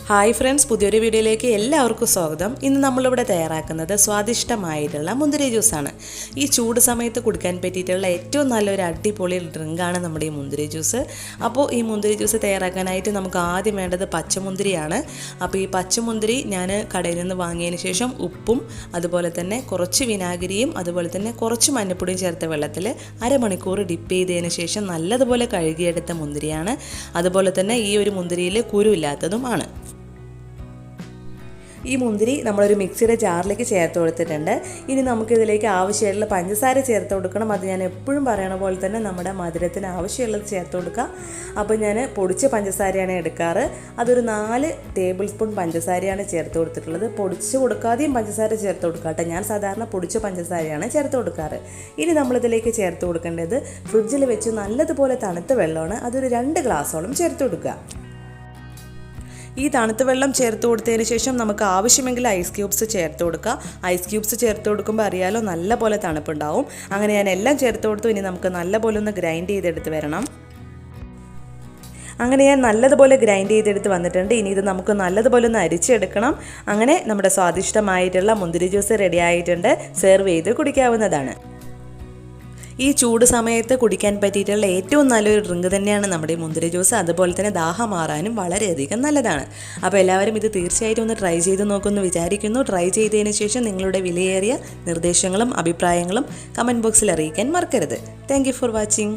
Hi friends, പുതിയൊരു വീഡിയോയിലേക്ക് എല്ലാവർക്കും സ്വാഗതം. ഇന്ന് നമ്മളിവിടെ തയ്യാറാക്കുന്നത് സ്വാദിഷ്ടമായിട്ടുള്ള മുന്തിരി ജ്യൂസാണ്. ഈ ചൂട് സമയത്ത് കുടിക്കാൻ പറ്റിയിട്ടുള്ള ഏറ്റവും നല്ലൊരു അടിപൊളി ഡ്രിങ്കാണ് നമ്മുടെ ഈ മുന്തിരി ജ്യൂസ്. അപ്പോൾ ഈ മുന്തിരി ജ്യൂസ് തയ്യാറാക്കാനായിട്ട് നമുക്ക് ആദ്യം വേണ്ടത് പച്ചമുന്തിരിയാണ്. അപ്പോൾ ഈ പച്ചമുന്തിരി ഞാൻ കടയിൽ നിന്ന് വാങ്ങിയതിന് ശേഷം ഉപ്പും അതുപോലെ തന്നെ കുറച്ച് വിനാഗിരിയും അതുപോലെ തന്നെ കുറച്ച് മഞ്ഞൾപ്പൊടിയും ചേർത്ത വെള്ളത്തിൽ അരമണിക്കൂർ ഡിപ്പ് ചെയ്തതിന് ശേഷം നല്ലതുപോലെ കഴുകിയെടുത്ത മുന്തിരിയാണ്. അതുപോലെ തന്നെ ഈ ഒരു മുന്തിരിയിൽ കുരുവില്ലാത്തതുമാണ്. ഈ മുന്തിരി നമ്മളൊരു മിക്സിയുടെ ജാറിലേക്ക് ചേർത്ത് കൊടുത്തിട്ടുണ്ട്. ഇനി നമുക്കിതിലേക്ക് ആവശ്യമുള്ള പഞ്ചസാര ചേർത്ത് കൊടുക്കണം. അത് ഞാൻ എപ്പോഴും പറയണ പോലെ തന്നെ നമ്മുടെ മധുരത്തിന് ആവശ്യമുള്ളത് ചേർത്ത് കൊടുക്കുക. അപ്പോൾ ഞാൻ പൊടിച്ച പഞ്ചസാരയാണ് എടുക്കാറ്. അതൊരു 4 ടേബിൾ സ്പൂൺ പഞ്ചസാരയാണ് ചേർത്ത് കൊടുത്തിട്ടുള്ളത്. പൊടിച്ച് കൊടുക്കാതെയും പഞ്ചസാര ചേർത്ത് കൊടുക്കാട്ടെ. ഞാൻ സാധാരണ പൊടിച്ച പഞ്ചസാരയാണ് ചേർത്ത് കൊടുക്കാറ്. ഇനി നമ്മളിതിലേക്ക് ചേർത്ത് കൊടുക്കേണ്ടത് ഫ്രിഡ്ജിൽ വെച്ച് നല്ലതുപോലെ തണുത്ത വെള്ളമാണ്. അതൊരു 2 ഗ്ലാസോളം ചേർത്ത് കൊടുക്കുക. ഈ തണുത്ത വെള്ളം ചേർത്ത് കൊടുത്തതിന് ശേഷം നമുക്ക് ആവശ്യമെങ്കിൽ ഐസ് ക്യൂബ്സ് ചേർത്ത് കൊടുക്കുക. ഐസ് ക്യൂബ്സ് ചേർത്ത് കൊടുക്കുമ്പോൾ അറിയാലോ നല്ല പോലെ തണുപ്പുണ്ടാവും. അങ്ങനെ ഞാൻ എല്ലാം ചേർത്ത് കൊടുത്തു. ഇനി നമുക്ക് നല്ലപോലെ ഒന്ന് ഗ്രൈൻഡ് ചെയ്തെടുത്ത് വരണം. അങ്ങനെ ഞാൻ നല്ലതുപോലെ ഗ്രൈൻഡ് ചെയ്തെടുത്ത് വന്നിട്ടുണ്ട്. ഇനി ഇത് നമുക്ക് നല്ലതുപോലെ ഒന്ന് അരിച്ചെടുക്കണം. അങ്ങനെ നമ്മുടെ സ്വാദിഷ്ടമായിട്ടുള്ള മുന്തിരി ജ്യൂസ് റെഡി ആയിട്ടുണ്ട്. സെർവ് ചെയ്ത് കുടിക്കാവുന്നതാണ്. ഈ ചൂട് സമയത്ത് കുടിക്കാൻ പറ്റിയിട്ടുള്ള ഏറ്റവും നല്ലൊരു ഡ്രിങ്ക് തന്നെയാണ് നമ്മുടെ ഈ മുന്തിരി ജ്യൂസ്. അതുപോലെ തന്നെ ദാഹം മാറാനും വളരെയധികം നല്ലതാണ്. അപ്പോൾ എല്ലാവരും ഇത് തീർച്ചയായിട്ടും ഒന്ന് ട്രൈ ചെയ്ത് നോക്കുമെന്ന് വിചാരിക്കുന്നു. ട്രൈ ചെയ്തതിന് ശേഷം നിങ്ങളുടെ വിലയേറിയ നിർദ്ദേശങ്ങളും അഭിപ്രായങ്ങളും കമൻറ്റ് ബോക്സിൽ അറിയിക്കാൻ മറക്കരുത്. Thank you for watching.